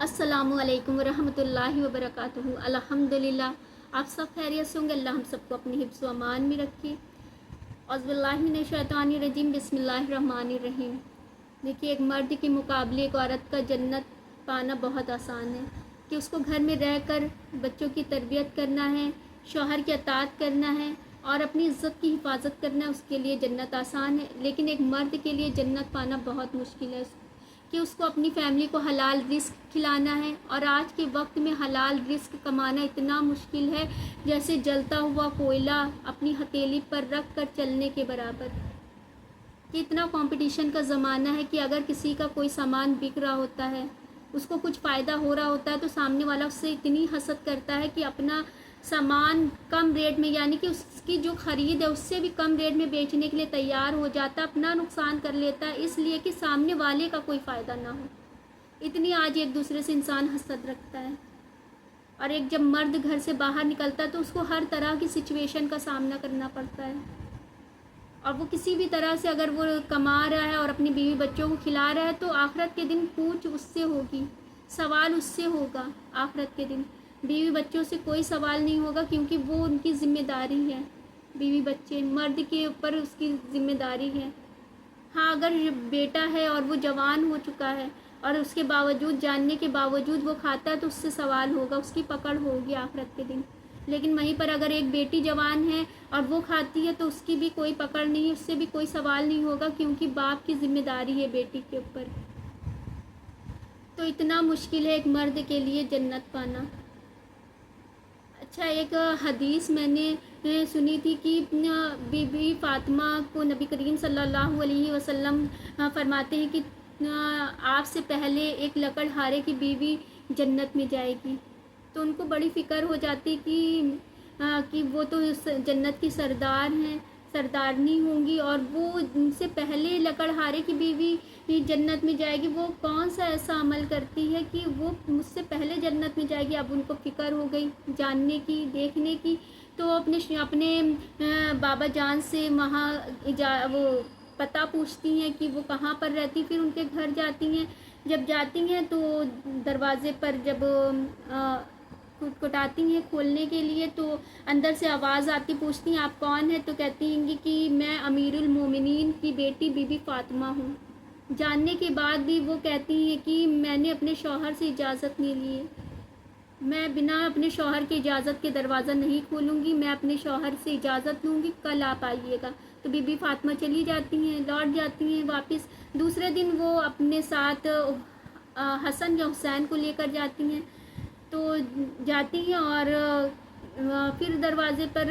अस्सलाम वालेकुम रहमत व बरकातुहू। अल्हम्दुलिल्लाह, आप सब खैरियत से होंगे। अल्लाह हम सबको अपनी हिफ्ज़ व अमान में रखे। औज़ुबिल्लाहि मिनश्शैतानिर्रजीम, बिस्मिल्लाहिर्रहमानिर्रहीम। देखिए, एक मर्द के मुकाबले एक औरत का जन्नत पाना बहुत आसान है कि उसको घर में रहकर बच्चों की तरबियत करना है, शौहर की अताअत करना है और अपनी इज़्ज़त की हिफाजत करना है। उसके लिए जन्नत आसान है, लेकिन एक मर्द के लिए जन्नत पाना बहुत मुश्किल है कि उसको अपनी फैमिली को हलाल रिस्क खिलाना है। और आज के वक्त में हलाल रिस्क कमाना इतना मुश्किल है जैसे जलता हुआ कोयला अपनी हथेली पर रख कर चलने के बराबर। कि इतना कंपटीशन का ज़माना है कि अगर किसी का कोई सामान बिक रहा होता है, उसको कुछ फ़ायदा हो रहा होता है, तो सामने वाला उससे इतनी हसद करता है कि अपना सामान कम रेट में, यानी कि उसकी जो ख़रीद है उससे भी कम रेट में बेचने के लिए तैयार हो जाता है, अपना नुकसान कर लेता है, इसलिए कि सामने वाले का कोई फ़ायदा ना हो। इतनी आज एक दूसरे से इंसान हसद रखता है। और एक जब मर्द घर से बाहर निकलता है तो उसको हर तरह की सिचुएशन का सामना करना पड़ता है। और वो किसी भी तरह से अगर वो कमा रहा है और अपनी बीवी बच्चों को खिला रहा है तो आखिरत के दिन पूछ उससे होगी, सवाल उससे होगा। आखिरत के दिन बीवी बच्चों से कोई सवाल नहीं होगा, क्योंकि वो उनकी ज़िम्मेदारी है। बीवी बच्चे मर्द के ऊपर उसकी ज़िम्मेदारी है। हाँ, अगर बेटा है और वो जवान हो चुका है और उसके बावजूद, जानने के बावजूद वो खाता है तो उससे सवाल होगा, उसकी पकड़ होगी आखिरत के दिन। लेकिन वहीं पर अगर एक बेटी जवान है और वो खाती है तो उसकी भी कोई पकड़ नहीं, उससे भी कोई सवाल नहीं होगा, क्योंकि बाप की जिम्मेदारी है बेटी के ऊपर। तो इतना मुश्किल है एक मर्द के लिए जन्नत पाना। अच्छा, एक हदीस मैंने सुनी थी कि बीबी फ़ातिमा को नबी करीम सल्लल्लाहु अलैहि वसल्लम फरमाते हैं कि आपसे पहले एक लकड़हारे की बीवी जन्नत में जाएगी। तो उनको बड़ी फ़िक्र हो जाती कि वो तो जन्नत की सरदार हैं, सरदारनी होंगी, और वो उनसे पहले लकड़हारे की बीवी जन्नत में जाएगी। वो कौन सा ऐसा अमल करती है कि वो मुझसे पहले जन्नत में जाएगी। अब उनको फ़िक्र हो गई जानने की, देखने की। तो अपने बाबा जान से वहाँ वो पता पूछती हैं कि वो कहाँ पर रहती। फिर उनके घर जाती हैं। जब जाती हैं तो दरवाज़े पर जब कुटकुटाती हैं खोलने के लिए, तो अंदर से आवाज़ आती, पूछती हैं आप कौन है। तो कहती हैं कि मैं अमीरुल मोमिनीन की बेटी बीबी फ़ातिमा हूँ। जानने के बाद भी वो कहती हैं कि मैंने अपने शौहर से इजाज़त नहीं ली है, मैं बिना अपने शौहर की इजाज़त के दरवाज़ा नहीं खोलूँगी, मैं अपने शौहर से इजाज़त लूँगी, कल आप आइएगा। तो बीबी फ़ातिमा चली जाती हैं, लौट जाती हैं वापस। दूसरे दिन वो अपने साथ हसन या हुसैन को लेकर जाती हैं। तो जाती हैं और फिर दरवाज़े पर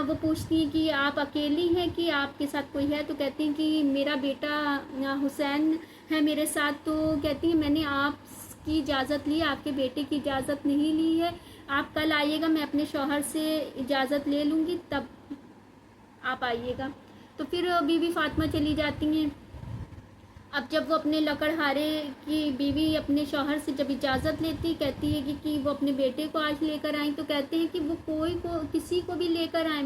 वो पूछती हैं कि आप अकेली हैं कि आपके साथ कोई है। तो कहती हैं कि मेरा बेटा हुसैन है मेरे साथ। तो कहती हैं मैंने आपकी इजाज़त ली, आपके बेटे की इजाज़त नहीं ली है, आप कल आइएगा, मैं अपने शौहर से इजाज़त ले लूँगी, तब आप आइएगा। तो फिर बीवी फ़ातिमा चली जाती हैं। अब जब वो अपने लकड़हारे की बीवी अपने शौहर से जब इजाज़त लेती, कहती है कि वो अपने बेटे को आज लेकर आई। तो कहते हैं कि वो किसी को भी लेकर आए,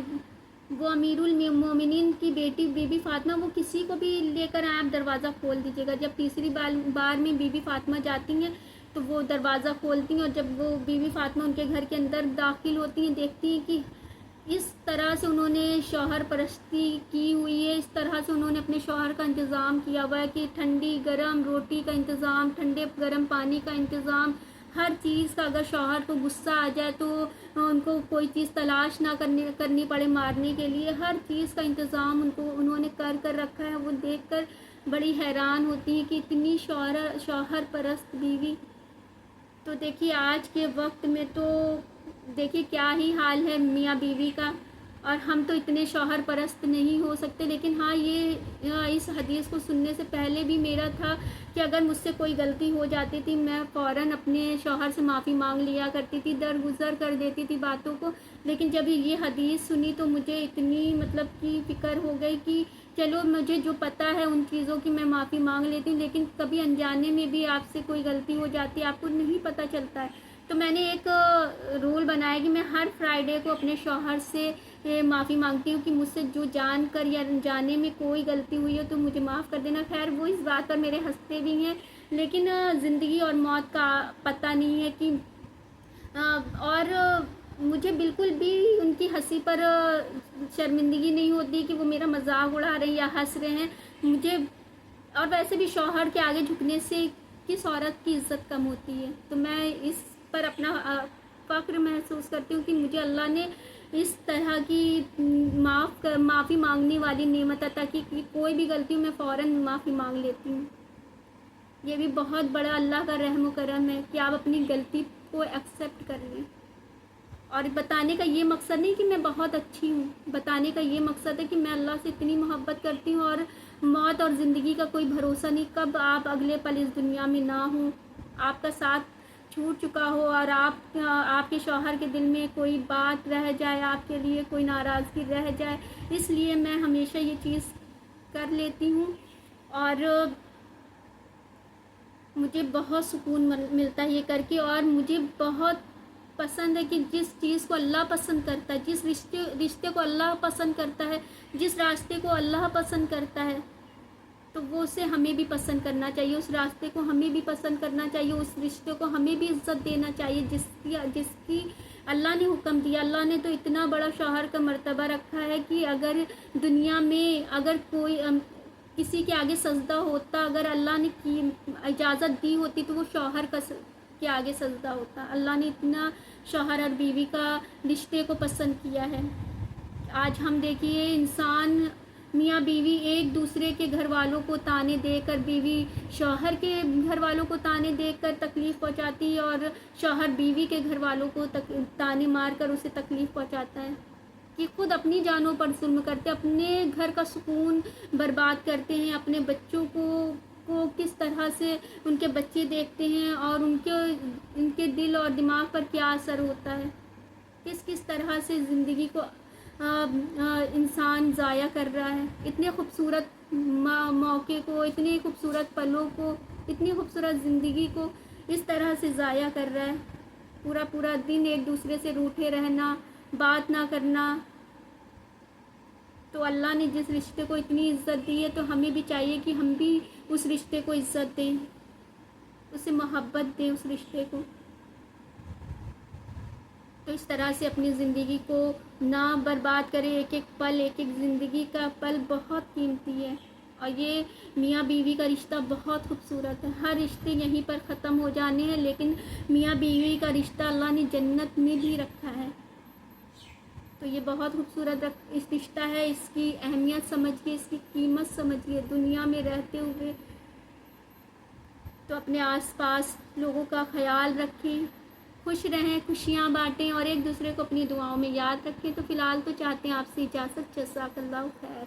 वो अमीरुल मोमिनीन की बेटी बीबी फ़ातिमा, वो किसी को भी लेकर आए, आप दरवाज़ा खोल दीजिएगा। जब तीसरी बार में बीबी फ़ातिमा जाती हैं तो वो दरवाज़ा खोलती हैं, और जब वो बीबी फ़ातिमा उनके घर के अंदर दाखिल होती हैं, देखती हैं कि इस तरह से उन्होंने शौहर परस्ती की हुई है, इस तरह से उन्होंने अपने शौहर का इंतज़ाम किया हुआ है कि ठंडी गरम रोटी का इंतज़ाम, ठंडे गरम पानी का इंतज़ाम, हर चीज़ का। अगर शौहर को गुस्सा आ जाए तो उनको कोई चीज़ तलाश ना करनी पड़े मारने के लिए, हर चीज़ का इंतज़ाम उन्होंने कर रखा है। वो देखकर बड़ी हैरान होती हैं कि इतनी शौहर परस्त बीवी। तो देखिए, आज के वक्त में तो देखिए क्या ही हाल है मियाँ बीवी का, और हम तो इतने शौहर परस्त नहीं हो सकते। लेकिन हाँ, ये इस हदीस को सुनने से पहले भी मेरा था कि अगर मुझसे कोई गलती हो जाती थी, मैं फ़ौरन अपने शौहर से माफ़ी मांग लिया करती थी, दरगुजर कर देती थी बातों को। लेकिन जब ये हदीस सुनी तो मुझे इतनी मतलब कि फ़िक्र हो गई कि चलो, मुझे जो पता है उन चीज़ों की मैं माफ़ी मांग लेती हूँ, लेकिन कभी अनजाने में भी आपसे कोई गलती हो जाती है, आपको नहीं पता चलता है। तो मैंने एक रूल बनाया कि मैं हर फ्राइडे को अपने शौहर से माफ़ी मांगती हूँ कि मुझसे जो जान कर या जाने में कोई गलती हुई हो तो मुझे माफ़ कर देना। खैर, वो इस बात पर मेरे हंसते भी हैं, لیکن زندگی اور موت کا پتہ نہیں ہے کہ اور مجھے بالکل بھی ان کی ہنسی پر شرمندگی نہیں ہوتی کہ وہ میرا مذاق اڑا رہے ہیں یا ہنس رہے ہیں مجھے. اور ویسے بھی شوہر کے آگے جھکنے سے کس عورت کی عزت کم ہوتی ہے. تو میں اس پر اپنا فخر محسوس کرتی ہوں کہ مجھے اللہ نے اس طرح کی معافی مانگنے والی نعمت عطا کی کہ کوئی بھی غلطی میں فوراً معافی مانگ لیتی ہوں. یہ بھی بہت بڑا اللہ کا رحم و کرم ہے کہ آپ اپنی غلطی کو ایکسیپٹ کر لیں. اور بتانے کا یہ مقصد نہیں کہ میں بہت اچھی ہوں, بتانے کا یہ مقصد ہے کہ میں اللہ سے اتنی محبت کرتی ہوں اور موت اور زندگی کا کوئی بھروسہ نہیں, کب آپ اگلے پل اس دنیا میں نہ ہوں, آپ کا ساتھ چھوٹ چکا ہو اور آپ کے شوہر کے دل میں کوئی بات رہ جائے, آپ کے لیے کوئی ناراضگی رہ جائے. اس لیے میں ہمیشہ یہ چیز کر لیتی ہوں اور مجھے بہت سکون ملتا ہے یہ کر کے. اور مجھے بہت پسند ہے کہ جس چیز کو اللہ پسند کرتا ہے, جس رشتے کو اللہ پسند کرتا ہے, جس راستے کو اللہ پسند کرتا ہے, تو وہ اسے ہمیں بھی پسند کرنا چاہیے, اس راستے کو ہمیں بھی پسند کرنا چاہیے, اس رشتے کو ہمیں بھی عزت دینا چاہیے جس کی اللہ نے حکم دیا. اللہ نے تو اتنا بڑا شوہر کا مرتبہ رکھا ہے کہ اگر دنیا میں اگر کوئی کسی کے آگے سجدہ ہوتا, اگر اللہ نے اجازت دی ہوتی تو وہ شوہر کے آگے سجدہ ہوتا. اللہ نے اتنا شوہر اور بیوی کا رشتے کو پسند کیا ہے. آج ہم دیکھیے انسان میاں بیوی ایک دوسرے کے گھر والوں کو تانے دے کر, بیوی شوہر کے گھر والوں کو تانے دے کر تکلیف پہنچاتی ہے اور شوہر بیوی کے گھر والوں کو تانے مار کر اسے تکلیف پہنچاتا ہے کہ خود اپنی جانوں پر ظلم کرتے, اپنے گھر کا سکون برباد کرتے ہیں, اپنے بچوں کو کس طرح سے ان کے بچے دیکھتے ہیں اور ان کے دل اور دماغ پر کیا اثر ہوتا ہے, کس طرح سے زندگی کو انسان ضائع کر رہا ہے. اتنے خوبصورت موقع کو, اتنے خوبصورت پلوں کو, اتنی خوبصورت زندگی کو اس طرح سے ضائع کر رہا ہے. پورا دن ایک دوسرے سے روٹھے رہنا, بات نہ کرنا. تو اللہ نے جس رشتے کو اتنی عزت دی ہے تو ہمیں بھی چاہیے کہ ہم بھی اس رشتے کو عزت دیں, اسے محبت دیں اس رشتے کو. تو اس طرح سے اپنی زندگی کو نہ برباد کرے. ایک پل, ایک زندگی کا پل بہت قیمتی ہے. اور یہ میاں بیوی کا رشتہ بہت خوبصورت ہے. ہر رشتے یہیں پر ختم ہو جانے ہیں, لیکن میاں بیوی کا رشتہ اللہ نے جنت میں بھی رکھا ہے. تو یہ بہت خوبصورت اس رشتہ ہے. اس کی اہمیت سمجھیے, اس کی قیمت سمجھیے دنیا میں رہتے ہوئے. تو اپنے آس پاس لوگوں کا خیال رکھیں, خوش رہیں, خوشیاں بانٹیں اور ایک دوسرے کو اپنی دعاؤں میں یاد رکھیں. تو فی الحال تو چاہتے ہیں آپ سے اجازت. جزاک اللہ خیر.